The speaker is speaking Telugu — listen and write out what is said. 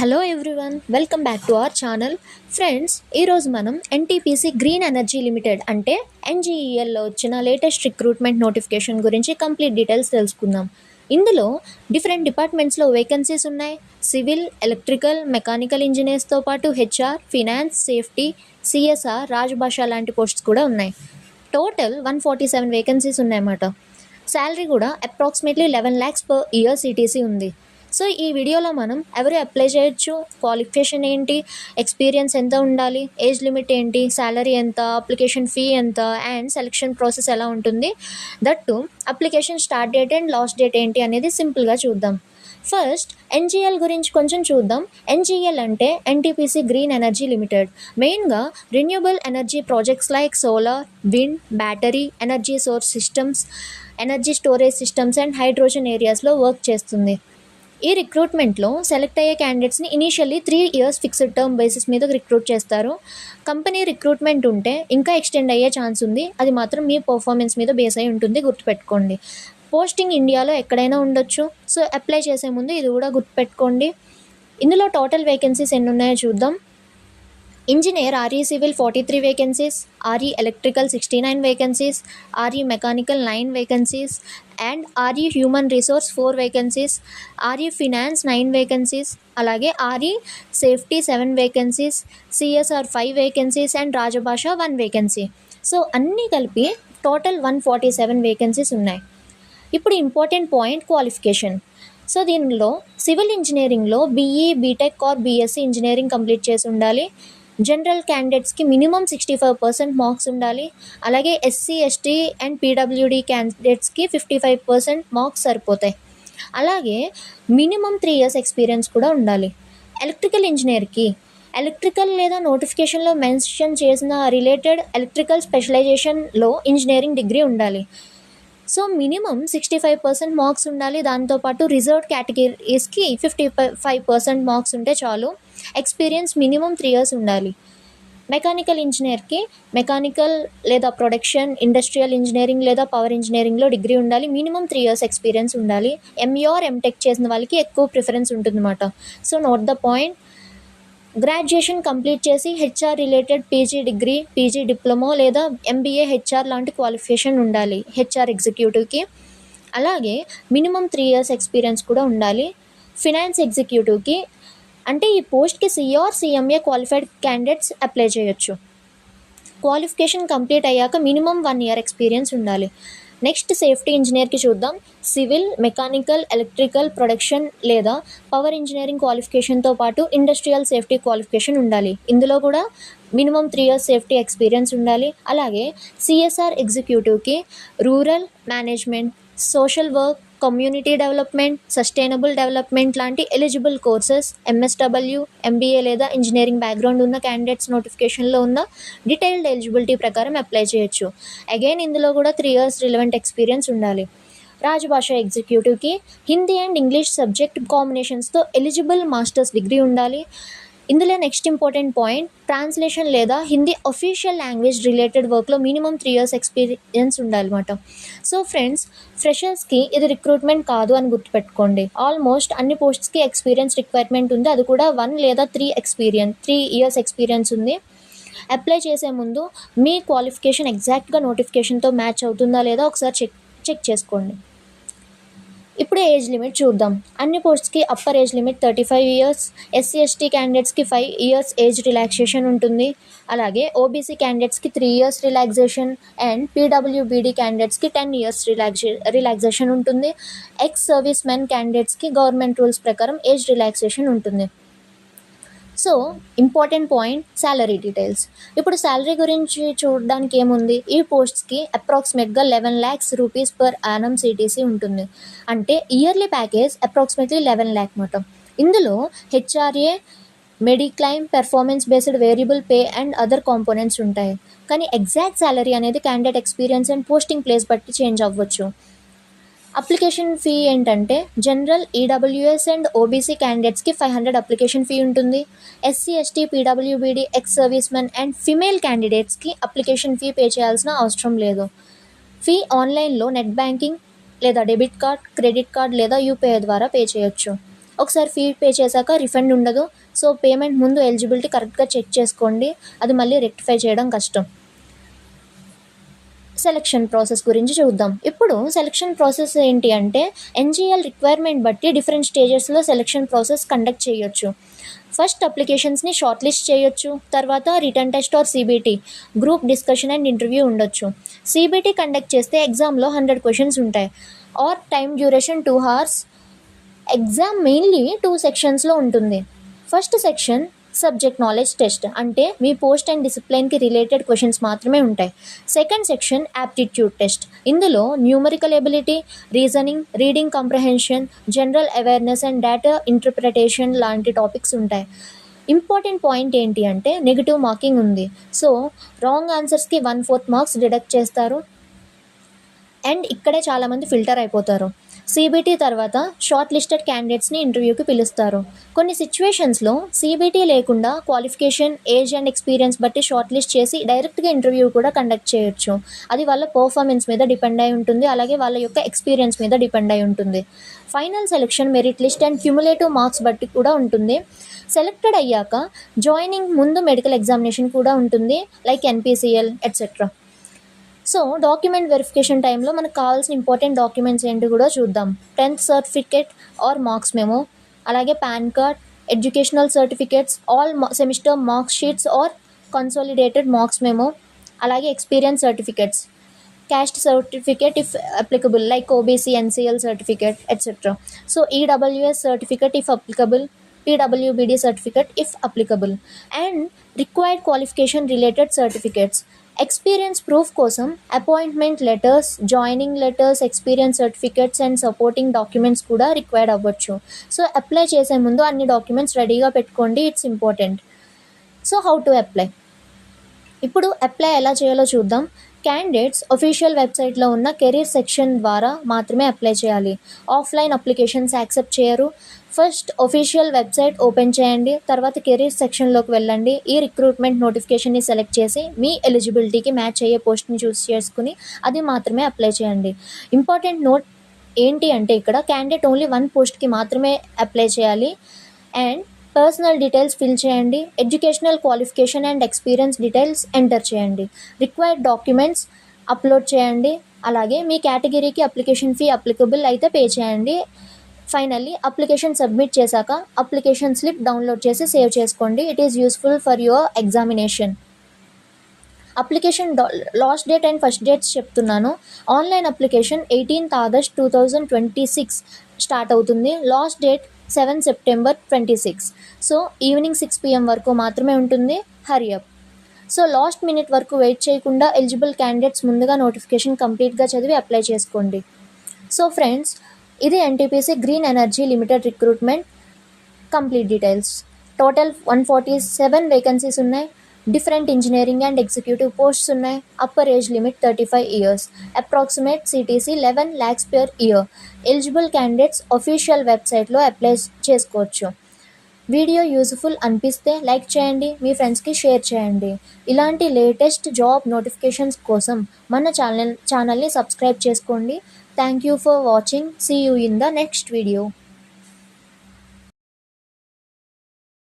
Hello everyone, welcome back to our channel. Friends, ఈరోజు మనం ఎన్టీపీసీ గ్రీన్ ఎనర్జీ లిమిటెడ్ అంటే ఎన్జీఈఎల్లో వచ్చిన లేటెస్ట్ రిక్రూట్మెంట్ నోటిఫికేషన్ గురించి కంప్లీట్ డీటెయిల్స్ తెలుసుకుందాం. ఇందులో డిఫరెంట్ డిపార్ట్మెంట్స్లో వేకెన్సీస్ ఉన్నాయి. సివిల్, ఎలక్ట్రికల్, మెకానికల్ ఇంజనీర్స్తో పాటు హెచ్ఆర్, ఫినాన్స్, సేఫ్టీ, సిఎస్ఆర్, రాజభాష లాంటి పోస్ట్స్ కూడా ఉన్నాయి. టోటల్ 147 వేకెన్సీస్ ఉన్నాయన్నమాట. శాలరీ కూడా approximately 11 lakhs per year CTC ఉంది. సో ఈ వీడియోలో మనం ఎవరు అప్లై చేయొచ్చు, క్వాలిఫికేషన్ ఏంటి, ఎక్స్పీరియన్స్ ఎంత ఉండాలి, ఏజ్ లిమిట్ ఏంటి, శాలరీ ఎంత, అప్లికేషన్ ఫీ ఎంత అండ్ సెలక్షన్ ప్రాసెస్ ఎలా ఉంటుంది, that application start date and last date ఏంటి అనేది సింపుల్గా చూద్దాం. ఫస్ట్ ఎన్జీఎల్ గురించి కొంచెం చూద్దాం. ఎన్జీఎల్ అంటే ఎన్టీపీసీ గ్రీన్ ఎనర్జీ లిమిటెడ్. మెయిన్గా renewable energy projects like solar, wind, battery, energy source systems, energy storage systems and hydrogen ఏరియాస్లో వర్క్ చేస్తుంది. ఈ రిక్రూట్మెంట్లో సెలెక్ట్ అయ్యే క్యాండిడేట్స్ని initially 3 years fixed term basis మీద రిక్రూట్ చేస్తారు. కంపెనీ రిక్రూట్మెంట్ ఉంటే ఇంకా ఎక్స్టెండ్ అయ్యే ఛాన్స్ ఉంది. అది మాత్రం మీ పర్ఫార్మెన్స్ మీద బేస్ అయి ఉంటుంది, గుర్తుపెట్టుకోండి. పోస్టింగ్ ఇండియాలో ఎక్కడైనా ఉండొచ్చు. సో అప్లై చేసే ముందు ఇది కూడా గుర్తుపెట్టుకోండి. ఇందులో టోటల్ వేకెన్సీస్ ఎన్ని ఉన్నాయో చూద్దాం. Engineer RE civil 43 vacancies, RE electrical 69 vacancies, RE mechanical 9 vacancies and RE human resource 4 vacancies, RE finance 9 vacancies, అలాగే RE safety 7 vacancies, CSR 5 vacancies and Rajbhasha 1 vacancy. So అన్నీ కలిపి టోటల్ 147 వేకెన్సీస్ ఉన్నాయి. ఇప్పుడు ఇంపార్టెంట్ పాయింట్ క్వాలిఫికేషన్. సో దీనిలో సివిల్ ఇంజనీరింగ్లో BE, BTech or BSc engineering complete చేసి ఉండాలి. జనరల్ క్యాండిడేట్స్కి మినిమం 65% మార్క్స్ ఉండాలి. అలాగే ఎస్సీ, ఎస్టీ అండ్ పీడబ్ల్యూడీ క్యాండిడేట్స్కి 55% మార్క్స్ సరిపోతాయి. అలాగే మినిమం 3 years ఎక్స్పీరియన్స్ కూడా ఉండాలి. ఎలక్ట్రికల్ ఇంజనీర్కి ఎలక్ట్రికల్ లేదా నోటిఫికేషన్లో మెన్షన్ చేసిన రిలేటెడ్ ఎలక్ట్రికల్ స్పెషలైజేషన్లో ఇంజనీరింగ్ డిగ్రీ ఉండాలి. సో మినిమం 65% మార్క్స్ ఉండాలి. దాంతోపాటు రిజర్వ్డ్ కేటగిరీస్కి 55% మార్క్స్ ఉంటే చాలు. ఎక్స్పీరియన్స్ మినిమం 3 years ఉండాలి. మెకానికల్ ఇంజనీర్కి మెకానికల్ లేదా ప్రొడక్షన్, ఇండస్ట్రియల్ ఇంజనీరింగ్ లేదా పవర్ ఇంజనీరింగ్లో డిగ్రీ ఉండాలి. మినిమం 3 years ఎక్స్పీరియన్స్ ఉండాలి. ఎంఈ ఆర్ ఎంటెక్ చేసిన వాళ్ళకి ఎక్కువ ప్రిఫరెన్స్ ఉంటుందన్నమాట. So note the point. Graduation complete చేసి HR related PG degree, PG diploma లేదా ఎంబీఏ హెచ్ఆర్ లాంటి క్వాలిఫికేషన్ ఉండాలి హెచ్ఆర్ ఎగ్జిక్యూటివ్కి. అలాగే మినిమం 3 years ఎక్స్పీరియన్స్ కూడా ఉండాలి. ఫినాన్స్ ఎగ్జిక్యూటివ్కి అంటే ఈ పోస్ట్కి CR, CMA qualified candidates apply చేయొచ్చు. క్వాలిఫికేషన్ కంప్లీట్ అయ్యాక మినిమం 1 year ఎక్స్పీరియన్స్ ఉండాలి. నెక్స్ట్ సేఫ్టీ ఇంజనీర్కి చూద్దాం. సివిల్, మెకానికల్, ఎలక్ట్రికల్, ప్రొడక్షన్ లేదా పవర్ ఇంజనీరింగ్ క్వాలిఫికేషన్తో పాటు ఇండస్ట్రియల్ సేఫ్టీ క్వాలిఫికేషన్ ఉండాలి. ఇందులో కూడా మినిమం 3 years సేఫ్టీ ఎక్స్పీరియన్స్ ఉండాలి. అలాగే సిఎస్ఆర్ ఎగ్జిక్యూటివ్కి rural management, social work, community development, sustainable development లాంటి ఎలిజిబుల్ కోర్సెస్, ఎంఎస్డబ్ల్యూ, ఎంబీఏ లేదా ఇంజనీరింగ్ బ్యాక్గ్రౌండ్ ఉన్న క్యాండిడేట్స్ నోటిఫికేషన్లో ఉన్న డీటెయిల్డ్ ఎలిజిబిలిటీ ప్రకారం అప్లై చేయొచ్చు. అగైన్ ఇందులో కూడా 3 years రిలవెంట్ ఎక్స్పీరియన్స్ ఉండాలి. రాజభాష ఎగ్జిక్యూటివ్కి హిందీ అండ్ ఇంగ్లీష్ సబ్జెక్ట్ కాంబినేషన్స్తో ఎలిజిబుల్ మాస్టర్స్ డిగ్రీ ఉండాలి. ఇందులో నెక్స్ట్ ఇంపార్టెంట్ పాయింట్ ట్రాన్స్లేషన్ లేదా హిందీ అఫీషియల్ లాంగ్వేజ్ రిలేటెడ్ వర్క్లో మినిమం 3 years ఎక్స్పీరియన్స్ ఉండాలన్నమాట. సో ఫ్రెండ్స్, ఫ్రెషర్స్కి ఇది రిక్రూట్మెంట్ కాదు అని గుర్తుపెట్టుకోండి. ఆల్మోస్ట్ అన్ని పోస్ట్స్కి ఎక్స్పీరియన్స్ రిక్వైర్మెంట్ ఉంది. అది కూడా 1 లేదా 3 years ఎక్స్పీరియన్స్ ఉంది. అప్లై చేసే ముందు మీ క్వాలిఫికేషన్ ఎగ్జాక్ట్గా నోటిఫికేషన్తో మ్యాచ్ అవుతుందా లేదా ఒకసారి చెక్ చేసుకోండి. ఇప్పుడు ఏజ్ లిమిట్ చూద్దాం. అన్ని పోస్ట్స్కి upper age limit 35 years, SC ST క్యాండిడేట్స్కి 5 years ఏజ్ రిలాక్సేషన్ ఉంటుంది. అలాగే ఓబీసీ క్యాండిడేట్స్కి 3 years రిలాక్సేషన్ అండ్ పీడబ్ల్యూబీడీ క్యాండిడేట్స్కి 10 years రిలాక్సేషన్ ఉంటుంది. ఎక్స్ సర్వీస్ మెన్ క్యాండిడేట్స్కి గవర్నమెంట్ రూల్స్ ప్రకారం ఏజ్ రిలాక్సేషన్ ఉంటుంది. So important point salary details. ఇప్పుడు శాలరీ గురించి చూడడానికి ఏముంది, ఈ పోస్ట్స్కి అప్రాక్సిమేట్గా 11 lakhs rupees per annum CTC ఉంటుంది. అంటే ఇయర్లీ ప్యాకేజ్ అప్రాక్సిమేట్లీ 11 lakh మాట. ఇందులో HRA, mediclaim, performance based variable pay and other components ఉంటాయి. కానీ ఎగ్జాక్ట్ శాలరీ అనేది candidate experience and posting place బట్టి చేంజ్ అవ్వచ్చు. అప్లికేషన్ ఫీ ఏంటంటే జనరల్, ఈడబ్ల్యూఎస్ అండ్ ఓబీసీ క్యాండిడేట్స్కి 500 అప్లికేషన్ ఫీ ఉంటుంది. SC, ST, PWBD, ex service men and female క్యాండిడేట్స్కి అప్లికేషన్ ఫీ పే చేయాల్సిన అవసరం లేదు. ఫీ ఆన్లైన్లో నెట్ బ్యాంకింగ్ లేదా డెబిట్ కార్డ్, క్రెడిట్ కార్డ్ లేదా యూపీఐ ద్వారా పే చేయొచ్చు. ఒకసారి ఫీ పే చేశాక రిఫండ్ ఉండదు. సో పేమెంట్ ముందు ఎలిజిబిలిటీ కరెక్ట్గా చెక్ చేసుకోండి, అది మళ్ళీ రెక్టిఫై చేయడం కష్టం. సెలక్షన్ ప్రాసెస్ గురించి చూద్దాం. ఇప్పుడు సెలక్షన్ ప్రాసెస్ ఏంటి అంటే ఎన్జిఎల్ రిక్వైర్మెంట్ బట్టి డిఫరెంట్ స్టేజెస్లో సెలక్షన్ ప్రాసెస్ కండక్ట్ చేయొచ్చు. ఫస్ట్ అప్లికేషన్స్ని షార్ట్ లిస్ట్ చేయొచ్చు, తర్వాత written test or CBT, group discussion and interview ఉండొచ్చు. సిబిటి కండక్ట్ చేస్తే ఎగ్జామ్లో 100 క్వశ్చన్స్ ఉంటాయి ఆర్ టైం డ్యూరేషన్ 2 hours. ఎగ్జామ్ మెయిన్లీ 2 సెక్షన్స్లో ఉంటుంది. First section subject knowledge test, అంటే మీ పోస్ట్ అండ్ డిసిప్లిన్కి రిలేటెడ్ క్వశ్చన్స్ మాత్రమే ఉంటాయి. సెకండ్ సెక్షన్ యాప్టిట్యూడ్ టెస్ట్, ఇందులో numerical ability, reasoning, reading comprehension, general awareness and data interpretation లాంటి టాపిక్స్ ఉంటాయి. ఇంపార్టెంట్ పాయింట్ ఏంటి అంటే నెగిటివ్ మార్కింగ్ ఉంది. సో రాంగ్ ఆన్సర్స్కి 1/4 మార్క్స్ డిడక్ట్ చేస్తారు అండ్ ఇక్కడే చాలామంది ఫిల్టర్ అయిపోతారు. సిబిటి తర్వాత షార్ట్ లిస్టెడ్ క్యాండిడేట్స్ని ఇంటర్వ్యూకి పిలుస్తారు. కొన్ని సిచ్యువేషన్స్లో సిబిటి లేకుండా క్వాలిఫికేషన్, ఏజ్ అండ్ ఎక్స్పీరియన్స్ బట్టి షార్ట్ లిస్ట్ చేసి డైరెక్ట్గా ఇంటర్వ్యూ కూడా కండక్ట్ చేయొచ్చు. అది వాళ్ళ పర్ఫార్మెన్స్ మీద డిపెండ్ అయి ఉంటుంది, అలాగే వాళ్ళ యొక్క ఎక్స్పీరియన్స్ మీద డిపెండ్ అయి ఉంటుంది. Final selection merit list and cumulative marks బట్టి కూడా ఉంటుంది. సెలెక్టెడ్ అయ్యాక జాయినింగ్ ముందు మెడికల్ ఎగ్జామినేషన్ కూడా ఉంటుంది, like NPCL etcetera. So document verification టైంలో మనకు కావాల్సిన ఇంపార్టెంట్ డాక్యుమెంట్స్ ఏంటి కూడా చూద్దాం. 10th certificate or marks memo, అలాగే PAN card, educational certificates, all semester marks sheets or consolidated marks memo, అలాగే experience certificates, caste certificate if applicable, like OBC, NCL certificate, etc. So EWS certificate if applicable, PWBD certificate if applicable, and required qualification related certificates. Experience proof కోసం appointment letters, joining letters, experience certificates and supporting documents కూడా రిక్వైర్డ్ అవ్వచ్చు. సో అప్లై చేసే ముందు అన్ని డాక్యుమెంట్స్ రెడీగా పెట్టుకోండి, it's important. So how to apply? ఇప్పుడు అప్లై ఎలా చేయాలో చూద్దాం. క్యాండిడేట్స్ అఫీషియల్ వెబ్సైట్లో ఉన్న కెరీర్ సెక్షన్ ద్వారా మాత్రమే అప్లై చేయాలి. ఆఫ్లైన్ అప్లికేషన్స్ యాక్సెప్ట్ చేయరు. ఫస్ట్ అఫీషియల్ వెబ్సైట్ ఓపెన్ చేయండి, తర్వాత కెరీర్ సెక్షన్లోకి వెళ్ళండి. ఈ రిక్రూట్మెంట్ నోటిఫికేషన్ని సెలెక్ట్ చేసి మీ ఎలిజిబిలిటీకి మ్యాచ్ అయ్యే పోస్ట్ని చూస్ చేసుకుని అది మాత్రమే అప్లై చేయండి. ఇంపార్టెంట్ నోట్ ఏంటి అంటే ఇక్కడ క్యాండిడేట్ ఓన్లీ 1 పోస్ట్కి మాత్రమే అప్లై చేయాలి అండ్ పర్సనల్ డీటెయిల్స్ ఫిల్ చేయండి. Educational qualification and experience details enter చేయండి. రిక్వైర్డ్ డాక్యుమెంట్స్ అప్లోడ్ చేయండి. అలాగే మీ కేటగిరీకి అప్లికేషన్ ఫీ అప్లికబుల్ అయితే పే చేయండి. ఫైనల్లీ అప్లికేషన్ సబ్మిట్ చేశాక అప్లికేషన్ స్లిప్ డౌన్లోడ్ చేసి సేవ్ చేసుకోండి. It is useful for your examination. Application last date and first dates చెప్తున్నాను. Online application 18th August 2026 start అవుతుంది. Last date 7 September 2026. So evening 6 PM వరకు మాత్రమే ఉంటుంది. Hurry up. So last minute వరకు వెయిట్ చేయకుండా ఎలిజిబుల్ క్యాండిడేట్స్ ముందుగా నోటిఫికేషన్ కంప్లీట్గా చదివి అప్లై చేసుకోండి. సో ఫ్రెండ్స్, ఇది NTPC green energy limited recruitment complete details. Total 147 vacancies ఉన్నాయి. Different engineering and executive posts ఉన్నాయి. Upper age limit 35 years. Approximate CTC 11 lakhs per year. Eligible candidates official వెబ్సైట్లో అప్లై చేసుకోవచ్చు. వీడియో యూజ్ఫుల్ అనిపిస్తే లైక్ చేయండి, మీ ఫ్రెండ్స్కి షేర్ చేయండి. ఇలాంటి లేటెస్ట్ జాబ్ నోటిఫికేషన్స్ కోసం మన ఛానల్ని సబ్స్క్రైబ్ చేసుకోండి. Thank you for watching. See you in the next video.